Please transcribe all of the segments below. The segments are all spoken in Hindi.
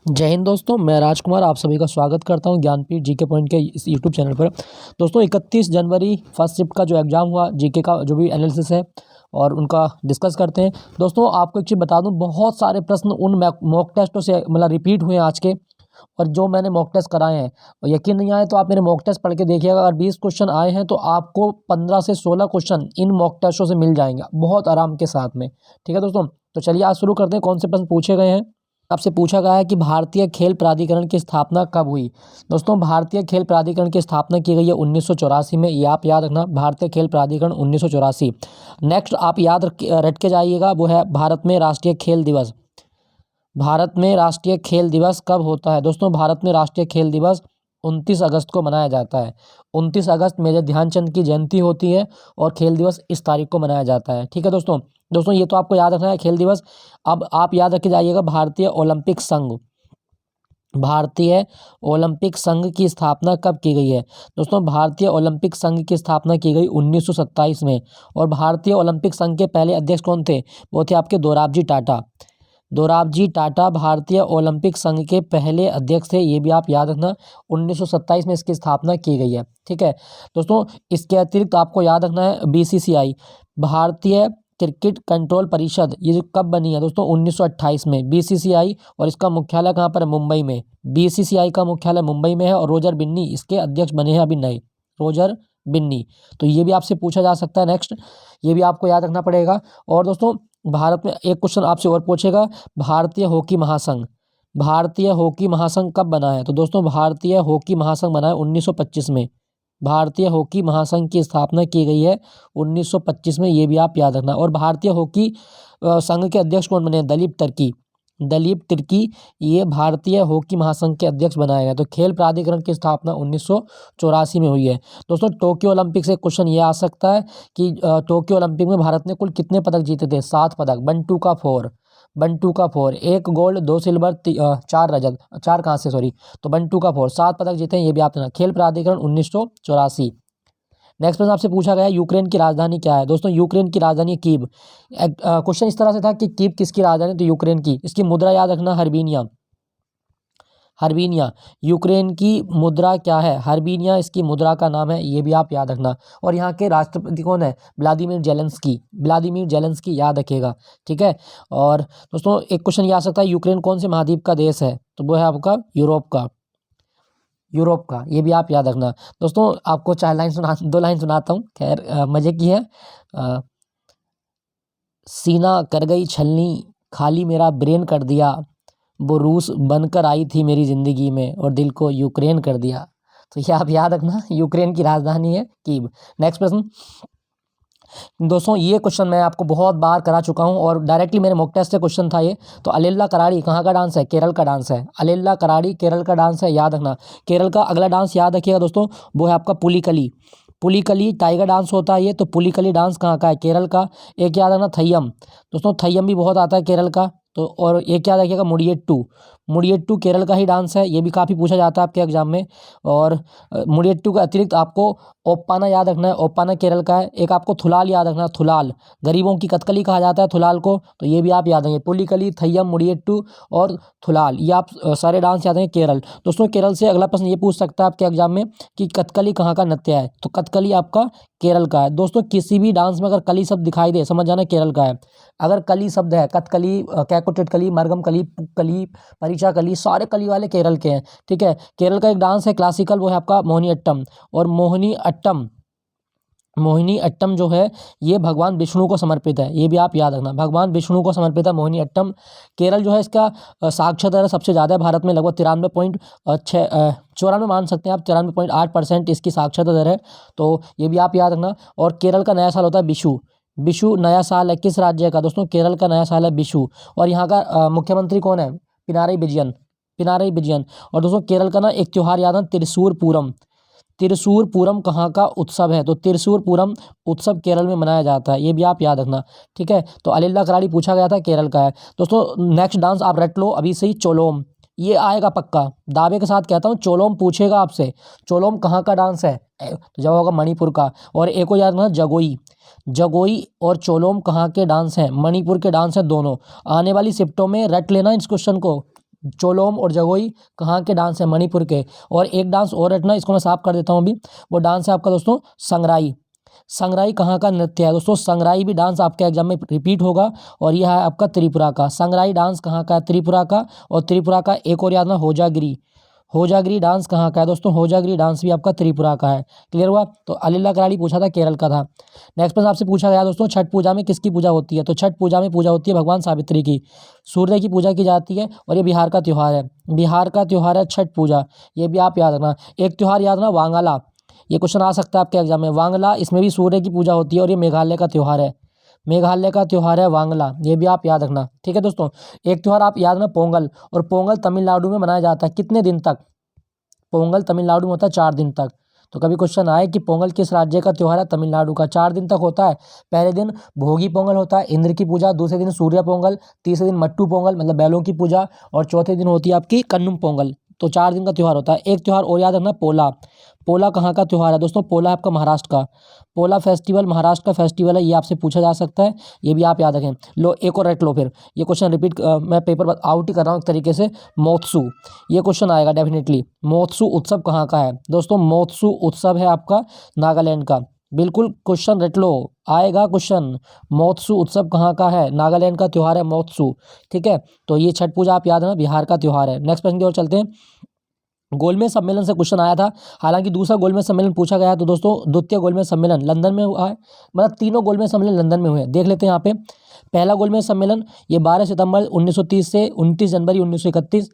जय हिंद दोस्तों, मैं राजकुमार आप सभी का स्वागत करता हूं ज्ञानपीठ जीके पॉइंट के इस यूट्यूब चैनल पर। दोस्तों 31 जनवरी फर्स्ट शिफ्ट का जो एग्ज़ाम हुआ जीके का जो भी एनालिसिस है और उनका डिस्कस करते हैं। दोस्तों आपको एक चीज़ बता दूं, बहुत सारे प्रश्न उन मॉक टेस्टों से मतलब रिपीट हुए हैं आज के, और जो मैंने मॉक टेस्ट कराए हैं। और यकीन नहीं आए तो आप मेरे मॉक टेस्ट पढ़ के देखिएगा। अगर 20 क्वेश्चन आए हैं तो आपको 15 से 16 क्वेश्चन इन मॉक टेस्टों से मिल जाएंगे बहुत आराम के साथ में। ठीक है दोस्तों, तो चलिए आज शुरू करते हैं। कौन से प्रश्न पूछे गए हैं? आपसे पूछा गया है कि भारतीय खेल प्राधिकरण की स्थापना कब हुई। दोस्तों भारतीय खेल प्राधिकरण की स्थापना की गई है 1984 में। ये आप याद रखना, भारतीय खेल प्राधिकरण 1984। नेक्स्ट आप याद रट के जाइएगा, वो है भारत में राष्ट्रीय खेल दिवस। भारत में राष्ट्रीय खेल दिवस कब होता है? दोस्तों भारत में राष्ट्रीय खेल दिवस 29 अगस्त को मनाया जाता है। 29 अगस्त मेजर ध्यानचंद की जयंती होती है और खेल दिवस इस तारीख को मनाया जाता है। ठीक है दोस्तों, ये तो आपको याद रखना है खेल दिवस। अब आप याद रखे जाइएगा भारतीय ओलंपिक संघ। भारतीय ओलंपिक संघ की स्थापना कब की गई है? दोस्तों भारतीय ओलंपिक संघ की स्थापना की गई 1927 में। और भारतीय ओलंपिक संघ के पहले अध्यक्ष कौन थे? वो थे आपके दोराबजी टाटा। दोराबजी टाटा भारतीय ओलंपिक संघ के पहले अध्यक्ष थे, ये भी आप याद रखना। 1927 में इसकी स्थापना की गई है। ठीक है दोस्तों, इसके अतिरिक्त आपको याद रखना है बीसीसीआई, भारतीय क्रिकेट कंट्रोल परिषद, ये जो कब बनी है दोस्तों? 1928 में बीसीसीआई। और इसका मुख्यालय कहाँ पर है? मुंबई में। बीसीसीआई का मुख्यालय मुंबई में है और रोजर बिन्नी इसके अध्यक्ष बने हैं अभी नए, रोजर बिन्नी। तो ये भी आपसे पूछा जा सकता है। नेक्स्ट ये भी आपको याद रखना पड़ेगा। और दोस्तों भारत में एक क्वेश्चन आपसे और पूछेगा, भारतीय हॉकी महासंघ। भारतीय हॉकी महासंघ कब बना है? तो दोस्तों भारतीय हॉकी महासंघ बना है 1925 में। भारतीय हॉकी महासंघ की स्थापना की गई है 1925 में, ये भी आप याद रखना। और भारतीय हॉकी संघ के अध्यक्ष कौन बने हैं? दलीप तिर्की। दलीप तिर्की ये भारतीय हॉकी महासंघ के अध्यक्ष बनाए गए। तो खेल प्राधिकरण की स्थापना 1984 में हुई है। दोस्तों टोक्यो ओलंपिक से क्वेश्चन ये आ सकता है कि टोक्यो ओलंपिक में भारत ने कुल कितने पदक जीते थे? 7 पदक। 1 एक गोल्ड 2 सिल्वर 4 रजत, 4 कांस्य सॉरी। तो 1 7 पदक जीते हैं, ये भी आप देना। खेल प्राधिकरण 1984। नेक्स्ट प्रश्न आपसे पूछा गया यूक्रेन की राजधानी क्या है? दोस्तों यूक्रेन की राजधानी कीव। क्वेश्चन इस तरह से था कि कीव किसकी राजधानी? तो यूक्रेन की। इसकी मुद्रा याद रखना, हर्बिनिया। हर्बिनिया यूक्रेन की मुद्रा क्या है? हर्बिनिया इसकी मुद्रा का नाम है, ये भी आप याद रखना। और यहाँ के राष्ट्रपति कौन है? Vladimir Zelensky. व्लादिमीर जेलेंस्की याद रखिएगा। ठीक है। और दोस्तों एक क्वेश्चन ये आ सकता है, यूक्रेन कौन से महाद्वीप का देश है? तो वो है आपका यूरोप का। यूरोप का, ये भी आप याद रखना। दोस्तों आपको 4 लाइन सुना, 2 लाइन सुनाता हूँ, खैर मजे की है। अ, सीना कर गई छलनी, खाली मेरा ब्रेन कर दिया, वो रूस बनकर आई थी मेरी ज़िंदगी में और दिल को यूक्रेन कर दिया। तो ये आप याद रखना, यूक्रेन की राजधानी है कीव। नेक्स्ट प्रश्न। दोस्तों ये क्वेश्चन मैं आपको बहुत बार करा चुका हूं और डायरेक्टली मेरे मॉक टेस्ट से क्वेश्चन था ये। तो अलेल्ला कराड़ी कहाँ का डांस है? केरल का डांस है। अलेल्ला कराड़ी केरल का डांस है, याद रखना। केरल का अगला डांस याद रखिएगा दोस्तों, वो है आपका पुलिकली। पुलिकली टाइगर डांस होता है ये, तो पुलिकली डांस कहाँ का है? केरल का। एक याद रखना थय्यम। दोस्तों थय्यम भी बहुत आता है केरल का। तो और एक याद रखिएगा मुडियट्टू। मुडियट्टू केरल का ही डांस है, ये भी काफ़ी पूछा जाता है आपके एग्जाम में। और मुडियट्टू के अतिरिक्त आपको ओप्पाना याद रखना है, ओप्पाना केरल का है। एक आपको थुलाल याद रखना है, थुलाल गरीबों की कथकली कहा जाता है थुलाल को, तो ये भी आप याद रखेंगे। पुलिकली, थय्यम, मुडियट्टू और थुलाल, ये आप सारे डांस याद रखेंगे केरल। दोस्तों केरल से अगला प्रश्न ये पूछ सकता है आपके एग्जाम में कि कथकली कहाँ का नृत्य है? तो कथकली आपका केरल का है। दोस्तों किसी भी डांस में अगर कली शब्द दिखाई दे समझ जाना केरल का है। अगर कली शब्द है, कथकली, कैकुटेट कली, मरगम कली, कली, परिचा कली, सारे कली वाले केरल के हैं। ठीक है। केरल का एक डांस है क्लासिकल, वो है आपका मोहिनी अट्टम। और मोहिनी अट्टम जो है ये भगवान विष्णु को समर्पित है, ये भी आप याद रखना। भगवान विष्णु को समर्पित है मोहिनी अट्टम। केरल जो है इसका साक्षरता दर सबसे ज़्यादा है भारत में, लगभग 93.94 मान सकते हैं आप, 93.8% इसकी साक्षरता दर है। तो ये भी आप याद रखना। और केरल का नया साल होता है बिशु। बिशु नया साल है किस राज्य का? दोस्तों केरल का नया साल है बिशु। और यहाँ का मुख्यमंत्री कौन है? पिनाराई विजयन। पिनाराई विजयन। और दोस्तों केरल का ना एक त्योहार याद है, त्रिशूर पूरम। त्रिशूर पूरम कहाँ का उत्सव है? तो त्रिशूर पूरम उत्सव केरल में मनाया जाता है, ये भी आप याद रखना। ठीक है। तो अलिल्ला कराड़ी पूछा गया था, केरल का है। दोस्तों नेक्स्ट डांस आप रट लो अभी से ही, चोलोम। ये आएगा पक्का, दावे के साथ कहता हूँ, चोलोम पूछेगा आपसे। चोलोम कहाँ का डांस है? तो जवाब होगा मणिपुर का। और एक और याद रखना, जगोई। जगोई और चोलोम कहाँ के डांस हैं? मणिपुर के डांस हैं दोनों। आने वाली शिफ्टों में रट लेना इस क्वेश्चन को, चोलोम और जगोई कहाँ के डांस है, मणिपुर के। और एक डांस और रटना, इसको मैं साफ कर देता हूँ अभी, वो डांस है आपका दोस्तों संगराई। संगराई कहाँ का नृत्य है दोस्तों, संगराई भी डांस आपके एग्जाम में रिपीट होगा, और यह है आपका त्रिपुरा का। संगराई डांस कहाँ का है, त्रिपुरा का। और त्रिपुरा का एक और याद ना, होजागिरी। होजागिरी डांस कहाँ का है दोस्तों, होजागिरी डांस भी आपका त्रिपुरा का है। क्लियर हुआ। तो अलीला कराड़ी पूछा था, केरल का था। नेक्स्ट प्रश्न आपसे पूछा गया दोस्तों, छठ पूजा में किसकी पूजा होती है, तो छठ पूजा में पूजा होती है भगवान सावित्री की, सूर्य की पूजा की जाती है, और ये बिहार का त्यौहार है। बिहार का त्यौहार है छठ पूजा, ये भी आप याद रखना। एक त्यौहार याद रखना, वांगला, ये क्वेश्चन आ सकता है आपके एग्जाम में। वांगला, इसमें भी सूर्य की पूजा होती है, और ये मेघालय का त्यौहार है। मेघालय का त्यौहार है वांगला, ये भी आप याद रखना। ठीक है दोस्तों। एक त्यौहार आप याद रखना, पोंगल, और पोंगल तमिलनाडु में मनाया जाता है कितने दिन तक, पोंगल तमिलनाडु में होता है 4 दिन तक। तो कभी क्वेश्चन आए कि पोंगल किस राज्य का त्यौहार है, तमिलनाडु का, 4 दिन तक होता है। पहले दिन भोगी पोंगल होता है, इंद्र की पूजा, दूसरे दिन सूर्य पोंगल, तीसरे दिन मट्टू पोंगल मतलब बैलों की पूजा, और चौथे दिन होती है आपकी कन्नुम पोंगल। तो 4 दिन का त्यौहार होता है। एक त्यौहार और याद रखना, पोला। पोला कहाँ का त्यौहार है दोस्तों, पोला आपका महाराष्ट्र का। पोला फेस्टिवल महाराष्ट्र का फेस्टिवल है, ये आपसे पूछा जा सकता है, ये भी आप याद रखें। लो एक और रट लो फिर, ये क्वेश्चन रिपीट मैं पेपर आउट ही कर रहा हूँ एक तरीके से। मोत्सू, ये क्वेश्चन आएगा डेफिनेटली। मोत्सू उत्सव कहाँ का है दोस्तों, मोत्सू उत्सव है आपका नागालैंड का। बिल्कुल क्वेश्चन रट लो, आएगा क्वेश्चन। मोत्सू उत्सव कहाँ का है, नागालैंड का त्यौहार है मोत्सू। ठीक है, तो ये छठ पूजा आप याद रखना, बिहार का त्यौहार है। नेक्स्ट प्रश्न की ओर चलते हैं। गोलमेज सम्मेलन से क्वेश्चन आया था, हालांकि दूसरा गोलमेज सम्मेलन पूछा गया है, तो दोस्तों द्वितीय गोलमेज सम्मेलन लंदन में हुआ है, मतलब तीनों गोलमेज सम्मेलन लंदन में हुए हैं। देख लेते हैं यहाँ पे। पहला गोलमेज सम्मेलन ये 12 सितंबर 1930 से 29 जनवरी 1931।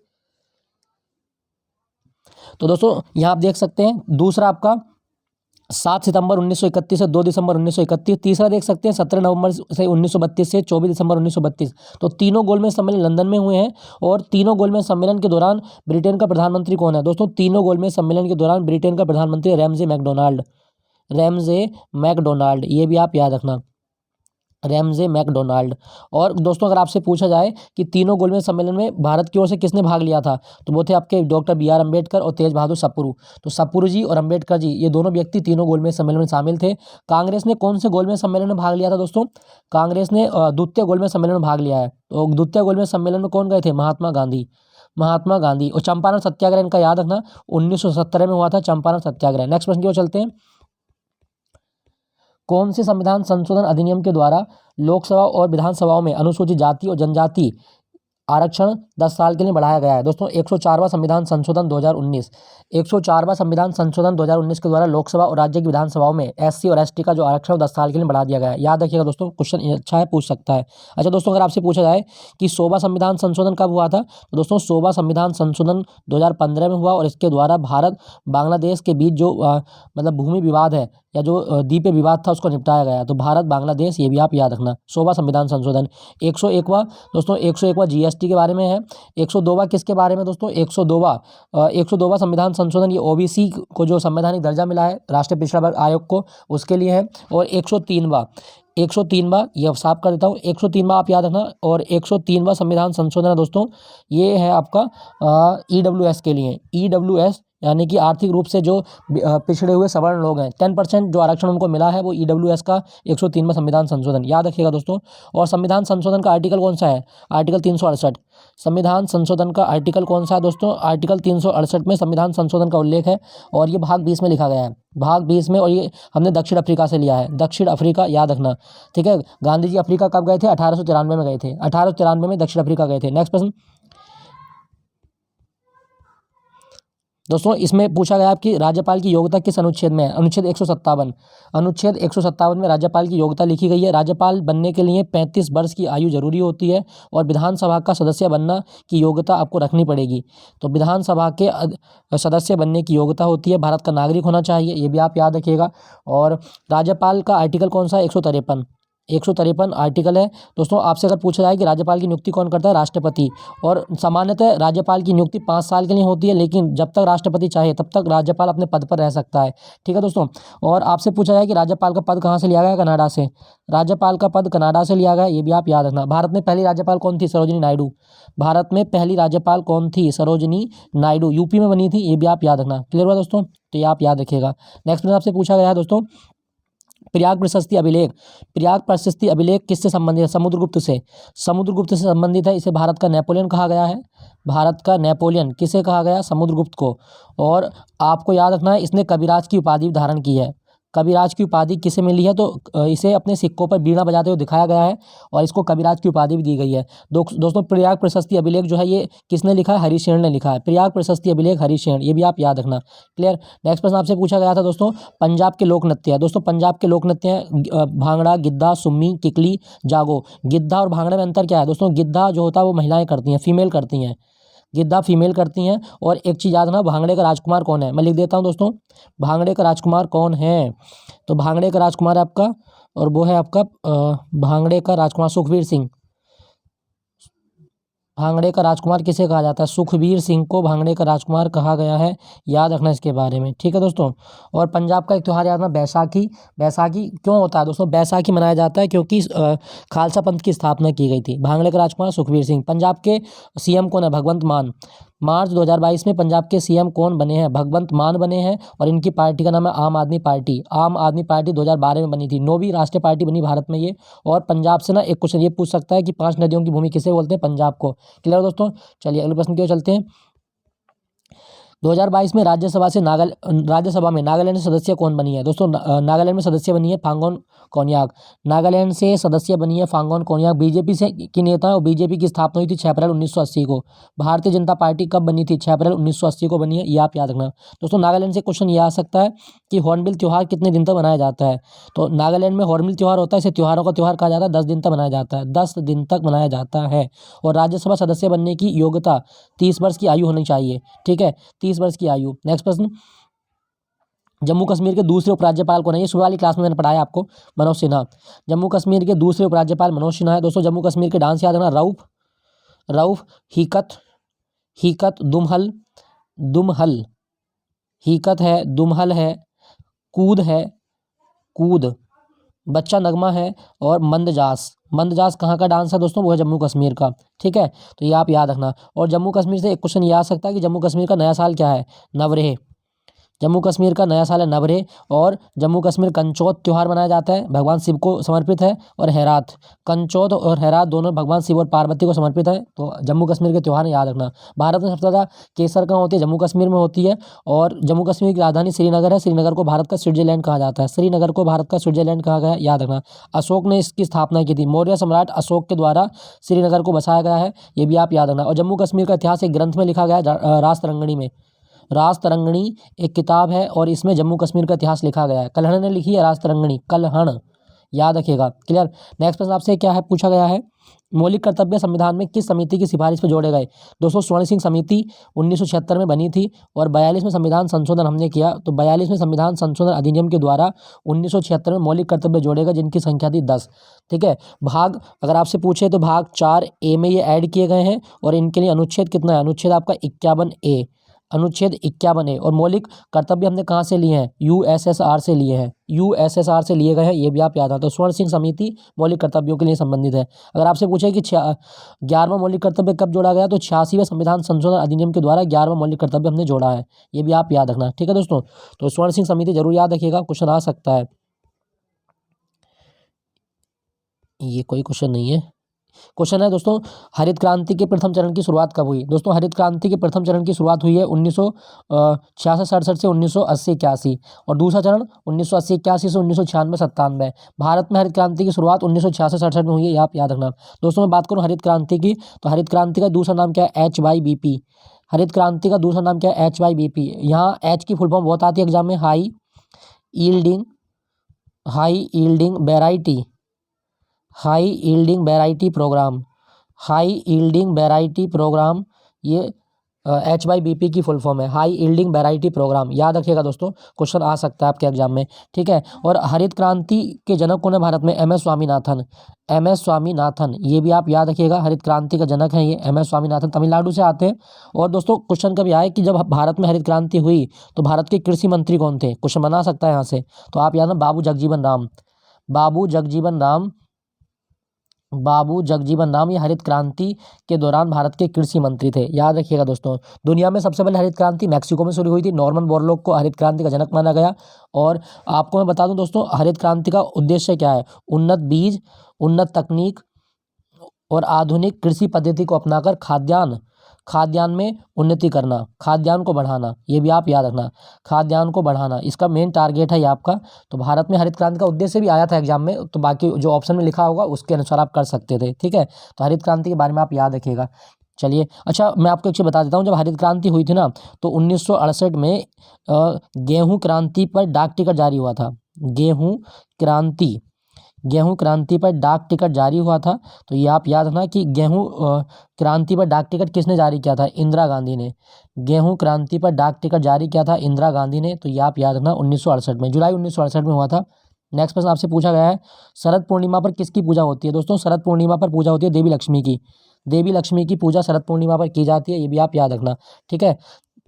तो दोस्तों यहाँ आप देख सकते हैं। दूसरा आपका 7 सितंबर 1931 से 2 दिसंबर 1931। तीसरा देख सकते हैं 17 नवंबर से 1932 से 24 दिसंबर 1932। तो तीनों गोलमेज सम्मेलन लंदन में हुए हैं। और तीनों गोलमेज सम्मेलन के दौरान ब्रिटेन का प्रधानमंत्री कौन है दोस्तों, तीनों गोलमेज सम्मेलन के दौरान ब्रिटेन का प्रधानमंत्री रैमजे मैकडोनाल्ड। रैमजे मैकडोनाल्ड, ये भी आप याद रखना, रैमजे मैकडोनाल्ड। और दोस्तों अगर आपसे पूछा जाए कि तीनों गोलमेज सम्मेलन में भारत की ओर से किसने भाग लिया था, तो वो थे आपके डॉक्टर बी आर अम्बेडकर और तेज बहादुर सप्रू। तो सप्रू जी और अम्बेडकर जी, ये दोनों व्यक्ति तीनों गोलमेज सम्मेलन में शामिल थे। कांग्रेस ने कौन से गोलमेज सम्मेलन में भाग लिया था दोस्तों, कांग्रेस ने द्वितीय गोलमेज सम्मेलन में भाग लिया है। तो द्वितीय गोलमेज सम्मेलन में कौन गए थे, महात्मा गांधी। महात्मा गांधी। और चंपारण सत्याग्रह इनका याद रखना, 1917 में हुआ था चंपारण सत्याग्रह। नेक्स्ट प्रश्न की ओर चलते हैं। कौन से संविधान संशोधन अधिनियम के द्वारा लोकसभा और विधानसभाओं में अनुसूचित जाति और जनजाति आरक्षण 10 साल के लिए बढ़ाया गया है दोस्तों, 104वां संविधान संशोधन 2019। 104वां संविधान संशोधन 2019 के द्वारा लोकसभा और राज्य की विधानसभाओं में एससी और एसटी का जो आरक्षण 10 साल के लिए बढ़ा दिया गया है। याद रखिएगा दोस्तों, क्वेश्चन अच्छा है, पूछ सकता है। अच्छा दोस्तों, अगर आपसे पूछा जाए कि 100वां संविधान संशोधन कब हुआ था, तो दोस्तों 100वां संविधान संशोधन 2015 में हुआ, और इसके द्वारा भारत बांग्लादेश के बीच जो मतलब भूमि विवाद है या जो द्वीपीय विवाद था उसको निपटाया गया। तो भारत बांग्लादेश, ये भी आप याद रखना। 100वां संविधान संशोधन। 101वां दोस्तों, 101वां जीएसटी के बारे में है। 102वां किसके बारे में दोस्तों, 102वां संविधान संशोधन ये ओबीसी को जो संवैधानिक दर्जा मिला है राष्ट्रीय पिछड़ा वर्ग आयोग को, उसके लिए है। और 103वां ये साफ कर देता हूँ, 103वां आप याद रखना। और 103वां संविधान संशोधन है दोस्तों, ये है आपका ईडब्ल्यूएस के लिए। ईडब्ल्यूएस यानी कि आर्थिक रूप से जो पिछड़े हुए सवर्ण लोग हैं, 10% जो आरक्षण उनको मिला है, वो ईडब्ल्यूएस का 103वां संविधान संशोधन, याद रखिएगा दोस्तों। और संविधान संशोधन का आर्टिकल कौन सा है, आर्टिकल 368। संविधान संशोधन का आर्टिकल कौन सा है दोस्तों, आर्टिकल 368 में संविधान संशोधन का उल्लेख है, और ये भाग 20 में लिखा गया है, भाग 20 में। और ये हमने दक्षिण अफ्रीका से लिया है, दक्षिण अफ्रीका, याद रखना। ठीक है, गांधी जी अफ्रीका कब गए थे, 1893 में गए थे, 1893 में दक्षिण अफ्रीका गए थे। नेक्स्ट प्रश्न दोस्तों, इसमें पूछा गया कि राज्यपाल की योग्यता किस अनुच्छेद में है, अनुच्छेद 157। अनुच्छेद 157 में राज्यपाल की योग्यता लिखी गई है। राज्यपाल बनने के लिए 35 वर्ष की आयु जरूरी होती है, और विधानसभा का सदस्य बनना की योग्यता आपको रखनी पड़ेगी। तो विधानसभा के सदस्य बनने की योग्यता होती है, भारत का नागरिक होना चाहिए, ये भी आप याद रखिएगा। और राज्यपाल का आर्टिकल कौन सा है, 153 आर्टिकल है दोस्तों। आपसे अगर पूछा जाए कि राज्यपाल की नियुक्ति कौन करता है, राष्ट्रपति। और सामान्यतः राज्यपाल की नियुक्ति 5 साल के लिए होती है, लेकिन जब तक राष्ट्रपति चाहे तब तक राज्यपाल अपने पद पर रह सकता है। ठीक है दोस्तों। और आपसे पूछा जाए कि राज्यपाल का पद कहाँ से लिया गया, कनाडा से। राज्यपाल का पद कनाडा से लिया गया, ये भी आप याद रखना। भारत में पहली राज्यपाल कौन थी, सरोजिनी नायडू। भारत में पहली राज्यपाल कौन थी, सरोजिनी नायडू, यूपी में बनी थी, ये भी आप याद रखना। क्लियर हुआ दोस्तों, तो ये आप याद रखिएगा। नेक्स्ट आपसे पूछा गया है दोस्तों, प्रयाग प्रशस्ति अभिलेख, प्रयाग प्रशस्ति अभिलेख किससे संबंधित है? समुद्रगुप्त से, समुद्रगुप्त से संबंधित है। इसे भारत का नेपोलियन कहा गया है, भारत का नेपोलियन किसे कहा गया? समुद्रगुप्त को। और आपको याद रखना है इसने कविराज की उपाधि धारण की है। कविराज की उपाधि किसे मिली है? तो इसे अपने सिक्कों पर बीड़ा बजाते हुए दिखाया गया है और इसको कविराज की उपाधि भी दी गई है। दोस्तों प्रयाग प्रशस्ति अभिलेख जो है ये किसने लिखा है? हरिशेन ने लिखा है। प्रयाग प्रशस्ति अभिलेख हरिशेन, ये भी आप याद रखना। क्लियर। नेक्स्ट प्रश्न आपसे पूछा गया था दोस्तों, पंजाब के लोक नृत्य है। दोस्तों पंजाब के लोक नृत्य हैं भांगड़ा, गिद्धा, सुम्मी, किकली, जागो। गिद्धा और भांगड़ा में अंतर क्या है? दोस्तों गिद्धा जो होता है वो महिलाएं करती हैं, फीमेल करती हैं, गिद्धा फीमेल करती हैं। और एक चीज़ याद रखना, भांगड़े का राजकुमार कौन है? मैं लिख देता हूं दोस्तों, भांगड़े का राजकुमार कौन है? तो भांगड़े का राजकुमार आपका, और वो है आपका भांगड़े का राजकुमार सुखवीर सिंह। भांगड़े का राजकुमार किसे कहा जाता है? सुखवीर सिंह को भांगड़े का राजकुमार कहा गया है। याद रखना इसके बारे में, ठीक है दोस्तों। और पंजाब का एक त्यौहार याद रखना, बैसाखी। बैसाखी क्यों होता है दोस्तों? बैसाखी मनाया जाता है क्योंकि खालसा पंथ की स्थापना की गई थी। भांगड़े का राजकुमार सुखवीर सिंह। पंजाब के सीएम कौन है? भगवंत मान। मार्च 2022 में पंजाब के सीएम कौन बने हैं? भगवंत मान बने हैं और इनकी पार्टी का नाम है आम आदमी पार्टी। आम आदमी पार्टी 2012 में बनी थी, 9वीं राष्ट्रीय पार्टी बनी भारत में ये। और पंजाब से ना एक क्वेश्चन ये पूछ सकता है कि 5 नदियों की भूमि किसे बोलते हैं? पंजाब को। क्लियर दोस्तों। चलिए अगले प्रश्न की ओर चलते हैं। 2022 में राज्यसभा में नागालैंड से सदस्य कौन बनी है? दोस्तों नागालैंड में सदस्य बनी है फांगोन कोन्याक। नागालैंड से सदस्य बनी है फांगोन कोन्याक। बीजेपी से की नेता है और बीजेपी की स्थापना हुई थी 6 अप्रैल 1980 को। भारतीय जनता पार्टी कब बनी थी? 6 अप्रैल 1980 को बनी है, ये आप याद रखना। दोस्तों नागालैंड से क्वेश्चन ये आ सकता है कि हॉर्नबिल त्यौहार कितने दिन तक मनाया जाता है? तो नागालैंड में हॉर्नबिल त्यौहार होता है, इसे त्योहारों का त्यौहार कहा जाता है। 10 दिन तक मनाया जाता है, 10 दिन तक मनाया जाता है। और राज्यसभा सदस्य बनने की योग्यता 30 वर्ष की आयु होनी चाहिए, ठीक है, 30 वर्ष की आयु। नेक्स्ट प्रश्न, जम्मू कश्मीर के दूसरे उपराज्यपाल कौन है? ये सुबह वाली क्लास में मैंने पढ़ाया आपको, मनोज सिन्हा। जम्मू कश्मीर के दूसरे उपराज्यपाल मनोज सिन्हा है। दोस्तों जम्मू कश्मीर के डांस याद रखना, रऊफ, रऊफ, हिकत, हिकत, दुमहल, दुमहल, हिकत है, दुमहल है, कूद है, कूद, बच्चा नगमा है, और मंदजास। मंदजास कहाँ का डांस है दोस्तों? वो है जम्मू कश्मीर का, ठीक है। तो ये आप याद रखना। और जम्मू कश्मीर से एक क्वेश्चन ये आ सकता है कि जम्मू कश्मीर का नया साल क्या है? नवरेह। जम्मू कश्मीर का नया साल है नवरेह। और जम्मू कश्मीर कंचौत त्यौहार मनाया जाता है, भगवान शिव को समर्पित है। और हैरात, कंचौत और हैरात दोनों भगवान शिव और पार्वती को समर्पित है। तो जम्मू कश्मीर के त्यौहार याद रखना। भारत में सबसे ज़्यादा केसर कहाँ होती है? जम्मू कश्मीर में होती है। और जम्मू कश्मीर की राजधानी श्रीनगर है। श्रीनगर को भारत का स्विट्जरलैंड कहा जाता है। श्रीनगर को भारत का स्विट्जरलैंड कहा गया है, याद रखना। अशोक ने इसकी स्थापना की थी, मौर्य सम्राट अशोक के द्वारा श्रीनगर को बसाया गया है, ये भी आप याद रखना। और जम्मू कश्मीर का इतिहास एक ग्रंथ में लिखा गया है, रास तरंगिणी में। रास तरंगिणी एक किताब है और इसमें जम्मू कश्मीर का इतिहास लिखा गया है। कल्हण ने लिखी है रास तरंगिणी, कल्हण, याद रखिएगा। क्लियर। नेक्स्ट प्रश्न आपसे क्या है पूछा गया है, मौलिक कर्तव्य संविधान में किस समिति की सिफारिश पर जोड़े गए? दोस्तों स्वर्ण सिंह समिति 1976 में बनी थी। और 42 में संविधान संशोधन हमने किया, तो 42 में संविधान संशोधन अधिनियम के द्वारा 1976 में मौलिक कर्तव्य जोड़े गए, जिनकी संख्या थी 10, ठीक है। भाग अगर आपसे पूछे तो भाग 4A में ये ऐड किए गए हैं। और इनके लिए अनुच्छेद कितना है? अनुच्छेद आपका 51A, अनुच्छेद 51A। और मौलिक कर्तव्य हमने कहाँ से लिए हैं? USSR से लिए हैं, USSR से लिए गए हैं, ये भी आप याद रखना। तो स्वर्ण सिंह समिति मौलिक कर्तव्यों के लिए संबंधित है। अगर आपसे पूछे कि 11वां मौलिक कर्तव्य कब जोड़ा गया, तो 86वें संविधान संशोधन अधिनियम के द्वारा 11वां मौलिक कर्तव्य हमने जोड़ा है, ये भी आप याद रखना, ठीक है दोस्तों। तो स्वर्ण सिंह समिति जरूर याद रखिएगा, क्वेश्चन आ सकता है। ये कोई क्वेश्चन नहीं है। क्वेश्चन है दोस्तों, हरित क्रांति के प्रथम चरण की शुरुआत कब हुई? दोस्तों हरित क्रांति के प्रथम चरण की शुरुआत हुई है 1966-67 से 1980-81। और दूसरा चरण 1980-81 से 1996-97। भारत में हरित क्रांति की शुरुआत 1966-67 में हुई है, ये आप याद रखना। दोस्तों मैं बात करूँ हरित क्रांति की, तो हरित क्रांति का दूसरा नाम क्या है? HYBP। हरित क्रांति का दूसरा नाम क्या है? HYBP। यहाँ H की फुल फॉर्म बहुत आती है एग्जाम में, high yielding variety, high yielding variety programme, high yielding variety programme, ये HYBP की फुल फॉर्म है, हाई यील्डिंग वेराइटी प्रोग्राम, याद रखिएगा दोस्तों, क्वेश्चन आ सकता है आपके एग्जाम में, ठीक है। और हरित क्रांति के जनक कौन है भारत में? MS स्वामीनाथन, MS स्वामीनाथन, ये भी आप याद रखिएगा, हरित क्रांति का जनक है ये MS स्वामीनाथन, तमिलनाडु से आते हैं। और दोस्तों क्वेश्चन कभी आए कि जब भारत में हरित क्रांति हुई तो भारत के कृषि मंत्री कौन थे? क्वेश्चन बना सकता है यहाँ से, तो आप याद ना, बाबू जगजीवन राम, बाबू जगजीवन राम बाबू जगजीवन राम ये हरित क्रांति के दौरान भारत के कृषि मंत्री थे। याद रखिएगा दोस्तों, दुनिया में सबसे पहले हरित क्रांति मैक्सिको में शुरू हुई थी। नॉर्मन बोरलॉग को हरित क्रांति का जनक माना गया। और आपको मैं बता दूं दोस्तों, हरित क्रांति का उद्देश्य क्या है? उन्नत बीज, उन्नत तकनीक और आधुनिक कृषि पद्धति को अपनाकर खाद्यान्न में उन्नति करना, खाद्यान्न को बढ़ाना, ये भी आप याद रखना, खाद्यान्न को बढ़ाना इसका मेन टारगेट है ये आपका। तो भारत में हरित क्रांति का उद्देश्य भी आया था एग्जाम में, तो बाकी जो ऑप्शन में लिखा होगा उसके अनुसार आप कर सकते थे। ठीक है, तो हरित क्रांति के बारे में आप याद रखिएगा। चलिए, अच्छा मैं आपको एक चीज़ बता देता हूँ, जब हरित क्रांति हुई थी ना, तो 1968 में गेहूँ क्रांति पर डाक टिकट जारी हुआ था। गेहूँ क्रांति पर डाक टिकट जारी हुआ था। तो ये आप याद रखना कि गेहूँ क्रांति पर डाक टिकट किसने जारी किया था? इंदिरा गांधी ने। गेहूँ क्रांति पर डाक टिकट जारी किया था इंदिरा गांधी ने। तो ये आप याद रखना 1968 में, जुलाई 1968 में हुआ था। नेक्स्ट प्रश्न आपसे पूछा गया है, शरद पूर्णिमा पर किसकी पूजा होती है? दोस्तों, शरद पूर्णिमा पर पूजा होती है देवी लक्ष्मी की। देवी लक्ष्मी की पूजा शरद पूर्णिमा पर की जाती है, ये भी आप याद रखना। ठीक है,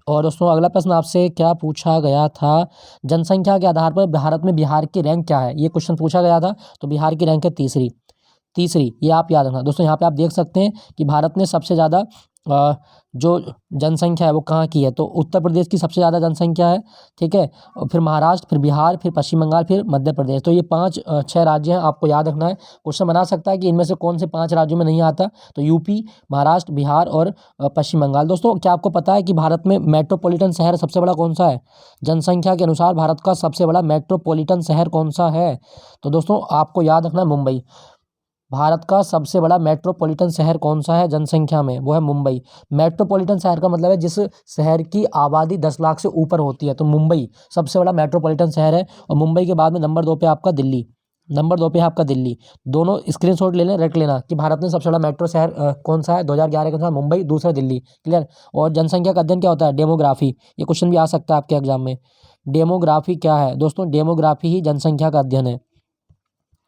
और दोस्तों अगला प्रश्न आपसे क्या पूछा गया था? जनसंख्या के आधार पर भारत में बिहार की रैंक क्या है? ये क्वेश्चन पूछा गया था। तो बिहार की रैंक है तीसरी, ये आप याद रखना। दोस्तों यहाँ पे आप देख सकते हैं कि भारत में सबसे ज़्यादा जो जनसंख्या है वो कहाँ की है? तो उत्तर प्रदेश की सबसे ज़्यादा जनसंख्या है। ठीक है, और फिर महाराष्ट्र, फिर बिहार, फिर पश्चिम बंगाल, फिर मध्य प्रदेश। तो ये 5-6 राज्य हैं, आपको याद रखना है। क्वेश्चन बना सकता है कि इनमें से कौन से 5 राज्यों में नहीं आता? तो यूपी, महाराष्ट्र, बिहार और पश्चिम बंगाल। दोस्तों क्या आपको पता है कि भारत में मेट्रोपॉलिटन शहर सबसे बड़ा कौन सा है? जनसंख्या के अनुसार भारत का सबसे बड़ा मेट्रोपॉलिटन शहर कौन सा है? तो दोस्तों आपको याद रखना है मुंबई। भारत का सबसे बड़ा मेट्रोपॉलिटन शहर कौन सा है जनसंख्या में? वो है मुंबई। मेट्रोपॉलिटन शहर का मतलब है जिस शहर की आबादी 10 लाख से ऊपर होती है। तो मुंबई सबसे बड़ा मेट्रोपॉलिटन शहर है। और मुंबई के बाद में नंबर 2 पे आपका दिल्ली, दिल्ली। दोनों स्क्रीनशॉट ले लें, रख लेना कि भारत में सबसे बड़ा मेट्रो शहर कौन सा है 2011 के अनुसार? मुंबई, दूसरा दिल्ली। क्लियर। और जनसंख्या का अध्ययन क्या होता है? डेमोग्राफी। ये क्वेश्चन भी आ सकता है आपके एग्जाम में। डेमोग्राफी क्या है? दोस्तों डेमोग्राफी ही जनसंख्या का अध्ययन है।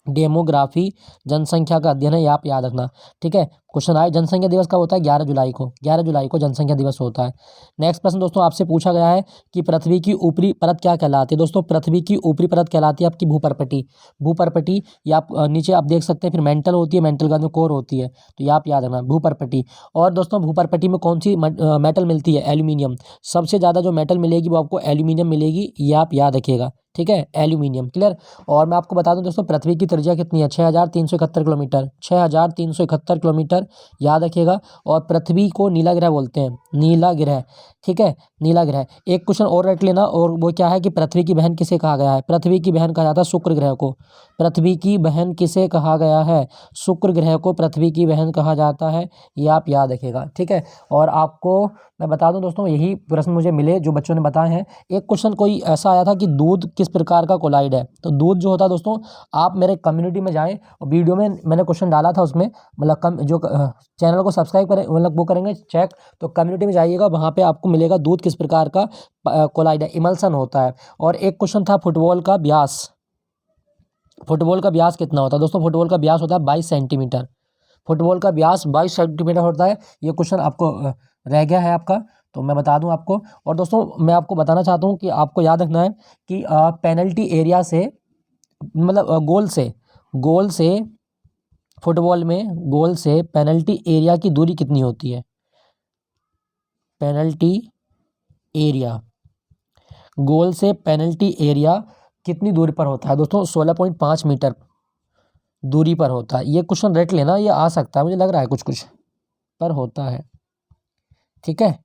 डेमोग्राफी जनसंख्या का अध्ययन है, ये आप याद रखना। ठीक है, क्वेश्चन आए जनसंख्या दिवस कब होता है? 11 जुलाई को। 11 जुलाई को जनसंख्या दिवस होता है। नेक्स्ट प्रश्न दोस्तों आपसे पूछा गया है कि पृथ्वी की ऊपरी परत क्या कहलाती है? दोस्तों पृथ्वी की ऊपरी परत कहलाती है आपकी भूपर्पटी। या आप नीचे आप देख सकते हैं, फिर मेंटल होती है, मेंटल के बाद में कोर होती है। तो ये आप याद रखना भूपर्पटी। और दोस्तों भूपर्पटी में कौन सी मेटल मिलती है? एल्यूमिनियम। सबसे ज़्यादा जो मेटल मिलेगी वो आपको एल्यूमिनियम मिलेगी, ये आप याद रखिएगा। ठीक है, एल्यूमिनियम। क्लियर। और मैं आपको बता दूं दोस्तों पृथ्वी की त्रिज्या कितनी है? 6371 किलोमीटर। 6371 किलोमीटर, याद रखिएगा। और पृथ्वी को नीला ग्रह बोलते हैं, नीला ग्रह। ठीक है, नीला ग्रह। एक क्वेश्चन और रख लेना, और वो क्या है कि पृथ्वी की बहन किसे कहा गया है? पृथ्वी की बहन कहा जाता है शुक्र ग्रह को। पृथ्वी की बहन किसे कहा गया है? शुक्र ग्रह को पृथ्वी की बहन कहा जाता है, ये आप याद रखिएगा। ठीक है, और आपको मैं बता दूं दोस्तों, यही प्रश्न मुझे मिले जो बच्चों ने बताए हैं। एक क्वेश्चन कोई ऐसा आया था कि दूध किस प्रकार का कोलाइड है? तो दूध जो होता है दोस्तों, आप मेरे कम्युनिटी में जाएं, और वीडियो में मैंने क्वेश्चन डाला था उसमें, मतलब जो चैनल को सब्सक्राइब करें, मतलब वो करेंगे चेक, तो कम्युनिटी में जाइएगा, वहाँ पे आपको मिलेगा दूध किस प्रकार का कोलाइड है, इमल्सन होता है। और एक क्वेश्चन था फुटबॉल का व्यास कितना होता है? दोस्तों फुटबॉल का व्यास होता है 22 सेंटीमीटर। फुटबॉल का व्यास 22 सेंटीमीटर होता है। ये क्वेश्चन आपको रह गया है आपका, तो मैं बता दूं आपको। और दोस्तों मैं आपको बताना चाहता हूं कि आपको याद रखना है कि पेनल्टी एरिया से, मतलब गोल से फुटबॉल में गोल से पेनल्टी एरिया की दूरी कितनी होती है? पेनल्टी एरिया, गोल से पेनल्टी एरिया कितनी दूरी पर होता है? दोस्तों 16.5 मीटर दूरी पर होता है। ये क्वेश्चन रट लेना, ये आ सकता है, मुझे लग रहा है कुछ पर होता है। ठीक है,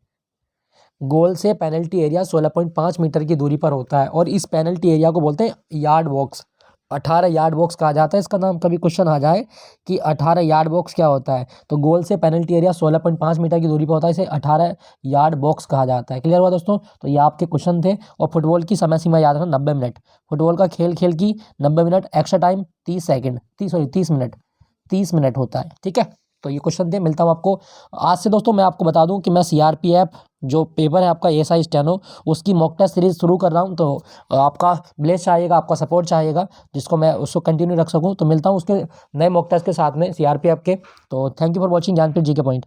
गोल से पेनल्टी एरिया 16.5 मीटर की दूरी पर होता है। और इस पेनल्टी एरिया को बोलते हैं यार्ड बॉक्स। 18 यार्ड बॉक्स कहा जाता है इसका नाम। कभी क्वेश्चन आ जाए कि 18 यार्ड बॉक्स क्या होता है, तो गोल से पेनल्टी एरिया 16.5 मीटर की दूरी पर होता है, इसे 18 यार्ड बॉक्स कहा जाता है। क्लियर हुआ दोस्तों? तो ये आपके क्वेश्चन थे। और फुटबॉल की समय सीमा याद रखना 90 मिनट। फुटबॉल का खेल की 90 minute, extra time 30 minute, 30 minute होता है। ठीक है, तो ये क्वेश्चन थे। मिलता हूँ आपको आज से। दोस्तों मैं आपको बता दूं कि मैं सीआरपीएफ जो पेपर है आपका एएसआई स्टेनो, उसकी मॉक टेस्ट सीरीज शुरू कर रहा हूं। तो आपका ब्लेस चाहिएगा, आपका सपोर्ट चाहिएगा, जिसको मैं उसको कंटिन्यू रख सकूं। तो मिलता हूं उसके नए मॉक टेस्ट के साथ में सीआरपीएफ के। तो thank you for watching Gyanpeeth ji के पॉइंट।